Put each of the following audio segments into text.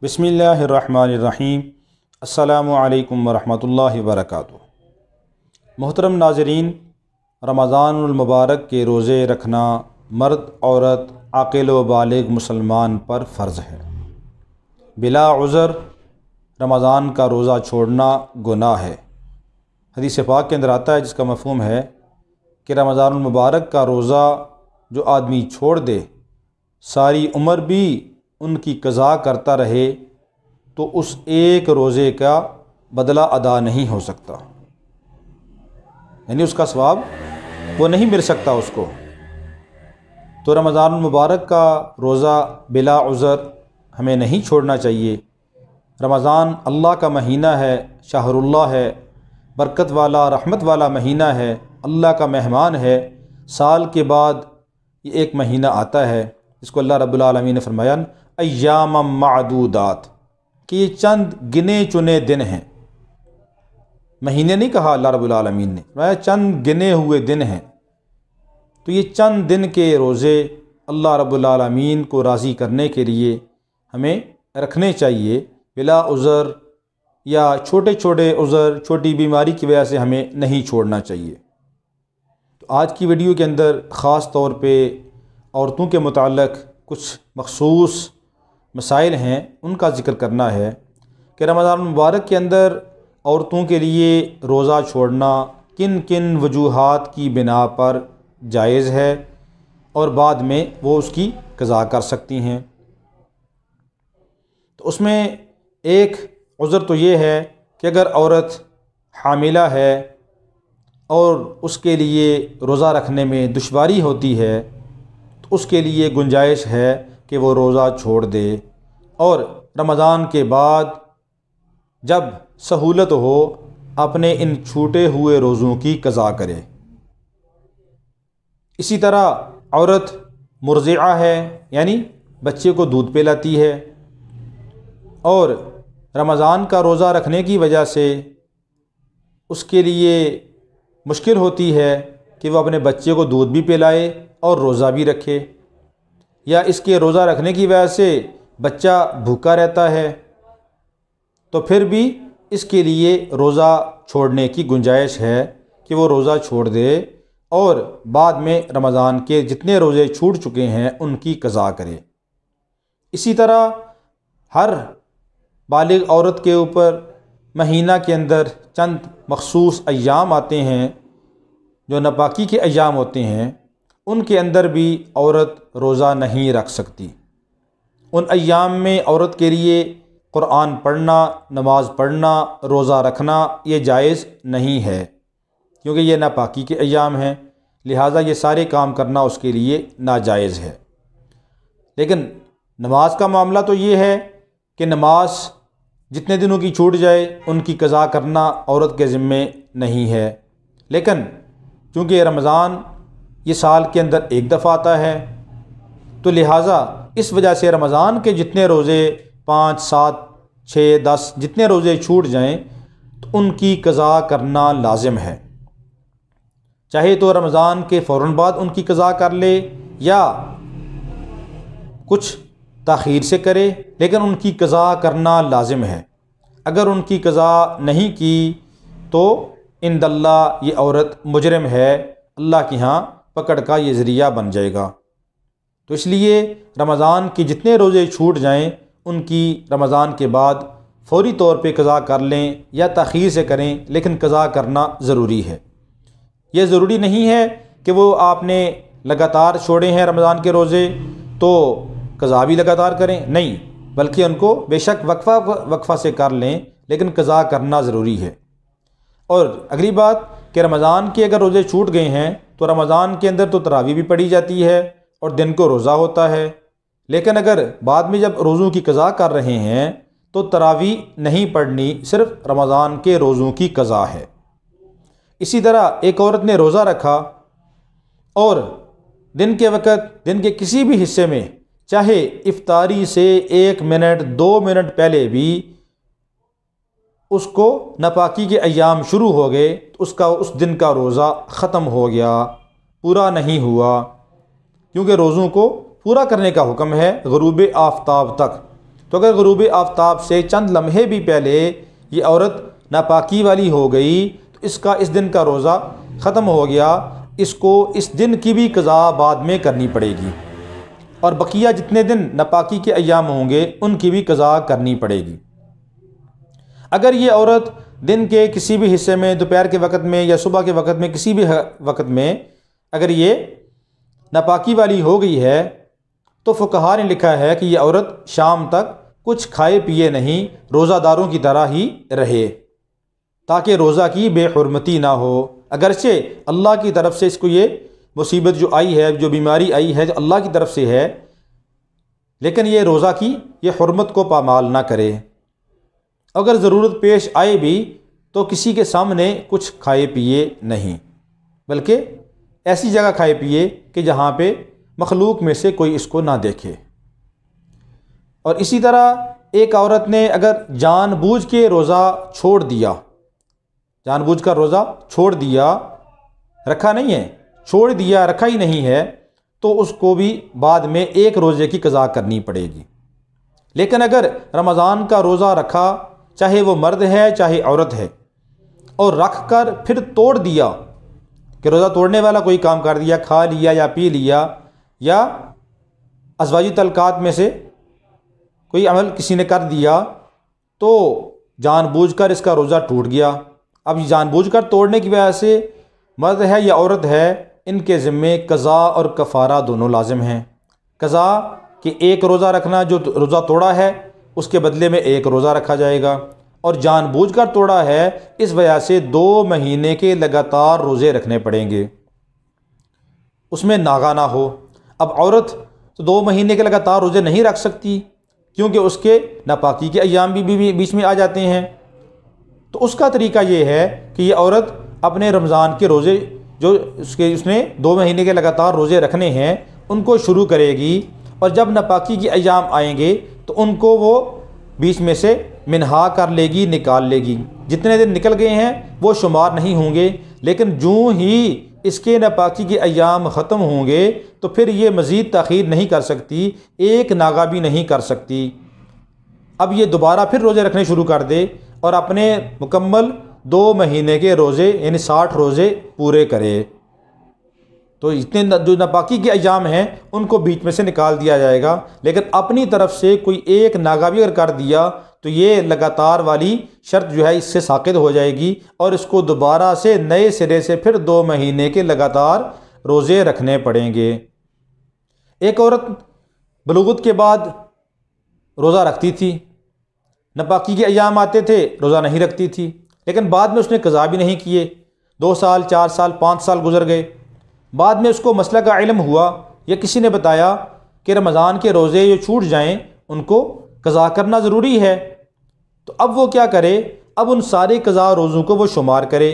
बिस्मिल्लाहिर्रहमानिर्रहीम। अस्सलामु अलैकुम वरहमतुल्लाहि वबरकातुहू। मोहतरम नाज़रीन, रमज़ानुल मुबारक के रोज़े रखना मर्द औरत आक़िल व बालिग़ मुसलमान पर फ़र्ज़ है। बिला उज़र रमज़ान का रोज़ा छोड़ना गुनाह है। हदीस पाक के अंदर आता है जिसका मफ़हूम है कि रमज़ानुल मुबारक का रोज़ा जो आदमी छोड़ दे, सारी उम्र भी उनकी क़ज़ा करता रहे तो उस एक रोज़े का बदला अदा नहीं हो सकता, यानी उसका सवाब वो नहीं मिल सकता उसको। तो रमज़ानुल मुबारक का रोज़ा बिला उज़र हमें नहीं छोड़ना चाहिए। रमज़ान अल्लाह का महीना है, शाहरुल्लाह है, बरकत वाला रहमत वाला महीना है, अल्लाह का मेहमान है। साल के बाद ये एक महीना आता है जिसको अल्लाह रब्बुल आलमीन ने फरमाया अय्यामम मादूदात, कि ये चंद गिने चुने दिन हैं। महीने नहीं कहा अल्लाह रब्बुल आलमीन ने, फरमाया चंद गिने हुए दिन हैं। तो ये चंद दिन के रोज़े अल्लाह रब्बुल आलमीन को राज़ी करने के लिए हमें रखने चाहिए। बिला उज़र या छोटे छोटे उज़र, छोटी बीमारी की वजह से हमें नहीं छोड़ना चाहिए। तो आज की वीडियो के अंदर ख़ास तौर पे औरतों के मुताल्लिक़ कुछ मख़सूस मसाइल हैं, उनका ज़िक्र करना है कि रमज़ान मुबारक के अंदर औरतों के लिए रोज़ा छोड़ना किन किन वजूहात की बिना पर जायज़ है और बाद में वो उसकी क़ज़ा कर सकती हैं। तो उसमें एक उज़र तो ये है कि अगर औरत हामिला है और उसके लिए रोज़ा रखने में दुश्वारी होती है तो उसके लिए गुंजाइश है कि वो रोज़ा छोड़ दे और रमज़ान के बाद जब सहूलत हो अपने इन छूटे हुए रोज़ों की क़ज़ा करे। इसी तरह औरत मुर्ज़िआ है, यानी बच्चे को दूध पिलाती है और रमज़ान का रोज़ा रखने की वजह से उसके लिए मुश्किल होती है कि वह अपने बच्चे को दूध भी पिलाए और रोज़ा भी रखे, या इसके रोज़ा रखने की वजह से बच्चा भूखा रहता है, तो फिर भी इसके लिए रोज़ा छोड़ने की गुंजाइश है कि वो रोज़ा छोड़ दे और बाद में रमज़ान के जितने रोज़े छूट चुके हैं उनकी क़ज़ा करे। इसी तरह हर बालिग़ औरत के ऊपर महीना के अंदर चंद मख़सूस अय्याम आते हैं जो नापाकी के अय्याम होते हैं, उनके अंदर भी औरत रोज़ा नहीं रख सकती। उन अय्याम में औरत के लिए क़ुरान पढ़ना, नमाज़ पढ़ना, रोज़ा रखना ये जायज़ नहीं है, क्योंकि ये नापाकी के अय्याम हैं, लिहाजा ये सारे काम करना उसके लिए नाजायज़ है। लेकिन नमाज का मामला तो ये है कि नमाज जितने दिनों की छूट जाए उनकी क़ज़ा करना औरत के ज़िम्मे नहीं है। लेकिन चूँकि रमज़ान ये साल के अंदर एक दफ़ा आता है तो लिहाजा इस वजह से रमज़ान के जितने रोज़े 5, 7, 6, 10 जितने रोज़े छूट जाएं तो उनकी क़ज़ा करना लाजिम है। चाहे तो रमज़ान के फ़ौरन बाद उनकी क़ज़ा कर ले या कुछ ताख़ीर से करे, लेकिन उनकी क़ज़ा करना लाजिम है। अगर उनकी क़ज़ा नहीं की तो इंदल्लाह ये औरत मुजरिम है, अल्लाह के यहाँ पकड़ का ये ज़रिया बन जाएगा। तो इसलिए रमज़ान के जितने रोज़े छूट जाएं उनकी रमज़ान के बाद फ़ौरी तौर पे क़ज़ा कर लें या ताख़ीर से करें, लेकिन क़ज़ा करना ज़रूरी है। यह ज़रूरी नहीं है कि वो आपने लगातार छोड़े हैं रमज़ान के रोज़े तो क़ज़ा भी लगातार करें, नहीं, बल्कि उनको बेशक वक्फ़ा से कर लें, लेकिन क़ज़ा करना ज़रूरी है। और अगली बात कि रमज़ान के अगर रोज़े छूट गए हैं तो रमज़ान के अंदर तो तरावी भी पढ़ी जाती है और दिन को रोज़ा होता है, लेकिन अगर बाद में जब रोज़ों की क़ज़ा कर रहे हैं तो तरावी नहीं पढ़नी, सिर्फ़ रमज़ान के रोज़ों की क़ज़ा है। इसी तरह एक औरत ने रोज़ा रखा और दिन के वक़्त दिन के किसी भी हिस्से में चाहे इफ्तारी से 1 मिनट 2 मिनट पहले भी उसको नापाकी के अय्याम शुरू हो गए तो उसका उस दिन का रोज़ा ख़त्म हो गया, पूरा नहीं हुआ, क्योंकि रोज़ों को पूरा करने का हुक्म है ग़ुरूब आफ्ताब तक। तो अगर ग़ुरूब आफ्ताब से चंद लम्हे भी पहले ये औरत नापाकी वाली हो गई तो इसका इस दिन का रोज़ा ख़त्म हो गया, इसको इस दिन की भी क़ज़ा बाद में करनी पड़ेगी और बकिया जितने दिन नापाकी के अय्याम होंगे उनकी भी क़ज़ा करनी पड़ेगी। अगर ये औरत दिन के किसी भी हिस्से में, दोपहर के वक़्त में या सुबह के वक़्त में, किसी भी वक़्त में अगर ये नापाकी वाली हो गई है तो फ़ुक़हा ने लिखा है कि यह औरत शाम तक कुछ खाए पिए नहीं, रोज़ादारों की तरह ही रहे, ताकि रोज़ा की बेहुरमती ना हो। अगरचे अल्लाह की तरफ से इसको ये मुसीबत जो आई है, जो बीमारी आई है, जो अल्लाह की तरफ से है, लेकिन ये रोज़ा की ये हुर्मत को पामाल ना करे। अगर ज़रूरत पेश आए भी तो किसी के सामने कुछ खाए पिए नहीं, बल्कि ऐसी जगह खाए पिए कि जहाँ पे मखलूक में से कोई इसको ना देखे। और इसी तरह एक औरत ने अगर जानबूझ के रोज़ा छोड़ दिया, जानबूझ कर रोज़ा छोड़ दिया, रखा नहीं है, छोड़ दिया, रखा ही नहीं है, तो उसको भी बाद में एक रोज़े की क़ज़ा करनी पड़ेगी। लेकिन अगर रमज़ान का रोज़ा रखा, चाहे वो मर्द है चाहे औरत है, और रख कर फिर तोड़ दिया कि रोज़ा तोड़ने वाला कोई काम कर दिया, खा लिया या पी लिया, या अज़वाजी तलक़ात में से कोई अमल किसी ने कर दिया, तो जानबूझकर इसका रोज़ा टूट गया। अब जानबूझकर तोड़ने की वजह से मर्द है या औरत है, इनके ज़िम्मे क़ज़ा और कफ़ारा दोनों लाजिम हैं। क़ज़ा कि एक रोज़ा रखना, जो रोज़ा तोड़ा है उसके बदले में एक रोज़ा रखा जाएगा, और जानबूझकर तोड़ा है इस वजह से 2 महीने के लगातार रोज़े रखने पड़ेंगे, उसमें नागा ना हो। अब औरत तो 2 महीने के लगातार रोज़े नहीं रख सकती, क्योंकि उसके नापाकी के अय्याम भी बीच में आ जाते हैं। तो उसका तरीका ये है कि ये औरत अपने रमज़ान के रोज़े जो उसने 2 महीने के लगातार रोज़े रखने हैं उनको शुरू करेगी, और जब नापाकी के अय्याम आएंगे तो उनको वो बीच में से मिनहा कर लेगी, निकाल लेगी। जितने दिन निकल गए हैं वो शुमार नहीं होंगे, लेकिन जूँ ही इसके नापाकी के अय्याम ख़त्म होंगे तो फिर ये मज़ीद ताख़ीर नहीं कर सकती, एक नागा भी नहीं कर सकती। अब ये दोबारा फिर रोज़े रखने शुरू कर दे और अपने मुकम्मल 2 महीने के रोज़े यानी 60 रोज़े पूरे करे, तो इतने जो नापाकी के अय्याम हैं उनको बीच में से निकाल दिया जाएगा। लेकिन अपनी तरफ से कोई एक नागा भी अगर कर दिया तो ये लगातार वाली शर्त जो है इससे साक़ित हो जाएगी, और इसको दोबारा से नए सिरे से फिर 2 महीने के लगातार रोज़े रखने पड़ेंगे। एक औरत बलूगत के बाद रोज़ा रखती थी, नापाकी के अय्याम आते थे रोज़ा नहीं रखती थी, लेकिन बाद में उसने क़ज़ा भी नहीं किए। 2 साल, 4 साल, 5 साल गुजर गए। बाद में उसको मसला का इल्म हुआ या किसी ने बताया कि रमज़ान के रोज़े जो छूट जाएं उनको क़ज़ा करना ज़रूरी है। तो अब वो क्या करे, अब उन सारे क़ज़ा रोज़ों को वो शुमार करे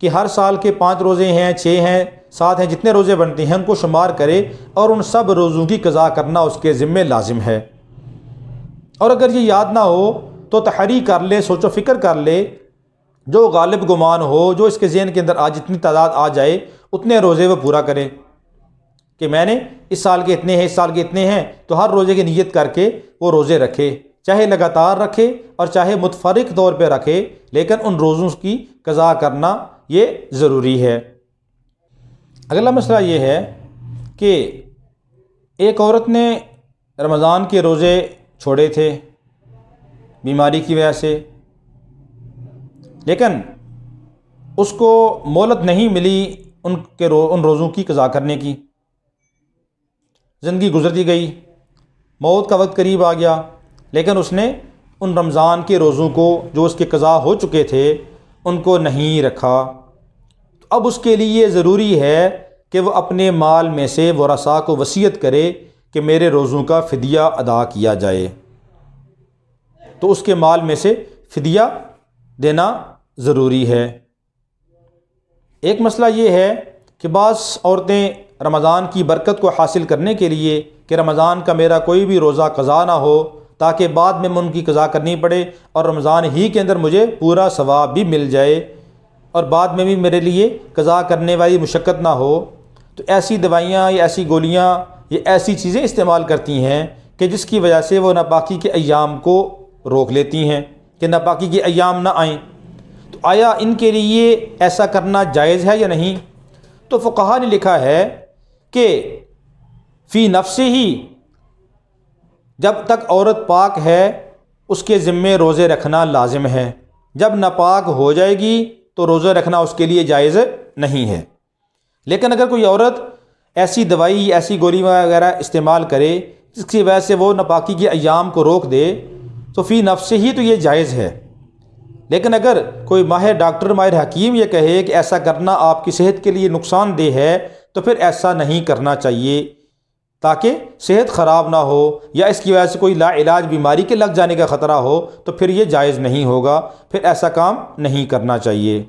कि हर साल के 5 रोज़े हैं, 6 हैं, 7 हैं, जितने रोज़े बनते हैं उनको शुमार करे, और उन सब रोज़ों की क़ज़ा करना उसके ज़िम्मे लाजिम है। और अगर ये याद ना हो तो तहरी कर ले, सोचो फ़िक्र कर ले, जो गालिब गुमान हो, जो इसके ज़हन के अंदर आज जितनी तादाद आ जाए उतने रोज़े वो पूरा करे कि मैंने इस साल के इतने हैं, इस साल के इतने हैं, तो हर रोज़े की नीयत करके वो रोज़े रखे, चाहे लगातार रखे और चाहे मुतफरिक तौर पे रखे, लेकिन उन रोज़ों की क़ज़ा करना ये ज़रूरी है। अगला मसला ये है कि एक औरत ने रमज़ान के रोज़े छोड़े थे बीमारी की वजह से, लेकिन उसको मोहलत नहीं मिली उन रोज़ों की क़ज़ा करने की। ज़िंदगी गुजरती गई, मौत का वक्त करीब आ गया, लेकिन उसने उन रमज़ान के रोज़ों को जो उसके क़ज़ा हो चुके थे उनको नहीं रखा। तो अब उसके लिए ज़रूरी है कि वह अपने माल में से वरसा को वसीयत करे कि मेरे रोज़ों का फ़िदिया अदा किया जाए, तो उसके माल में से फ़िदिया देना ज़रूरी है। एक मसला ये है कि बाज़ औरतें रमज़ान की बरकत को हासिल करने के लिए कि रमज़ान का मेरा कोई भी रोज़ा क़ज़ा ना हो, ताकि बाद में उनकी क़ज़ा करनी पड़े और रमज़ान ही के अंदर मुझे पूरा सवाब भी मिल जाए और बाद में भी मेरे लिए क़ज़ा करने वाली मुशक्क़त ना हो, तो ऐसी दवाइयाँ या ऐसी गोलियाँ या ऐसी चीज़ें इस्तेमाल करती हैं कि जिसकी वजह से वो नापाकी के अय्याम को रोक लेती हैं कि नापाकी के अय्याम ना आएँ। तो आया इनके लिए ऐसा करना जायज़ है या नहीं? तो फ़ुक़हा ने लिखा है कि फ़ी नफ्से ही जब तक औरत पाक है उसके ज़िम्मे रोज़े रखना लाजिम है। जब नापाक हो जाएगी तो रोज़ा रखना उसके लिए जायज़ नहीं है। लेकिन अगर कोई औरत ऐसी दवाई ऐसी गोली वगैरह इस्तेमाल करे जिसकी वजह से वो नापाकी के अय्याम को रोक दे तो फ़ी नफ्से ही तो ये जायज़ है। लेकिन अगर कोई माहिर डॉक्टर माहिर हकीम ये कहे कि ऐसा करना आपकी सेहत के लिए नुकसानदेह है तो फिर ऐसा नहीं करना चाहिए, ताकि सेहत ख़राब ना हो या इसकी वजह से कोई लाइलाज बीमारी के लग जाने का ख़तरा हो तो फिर ये जायज़ नहीं होगा, फिर ऐसा काम नहीं करना चाहिए।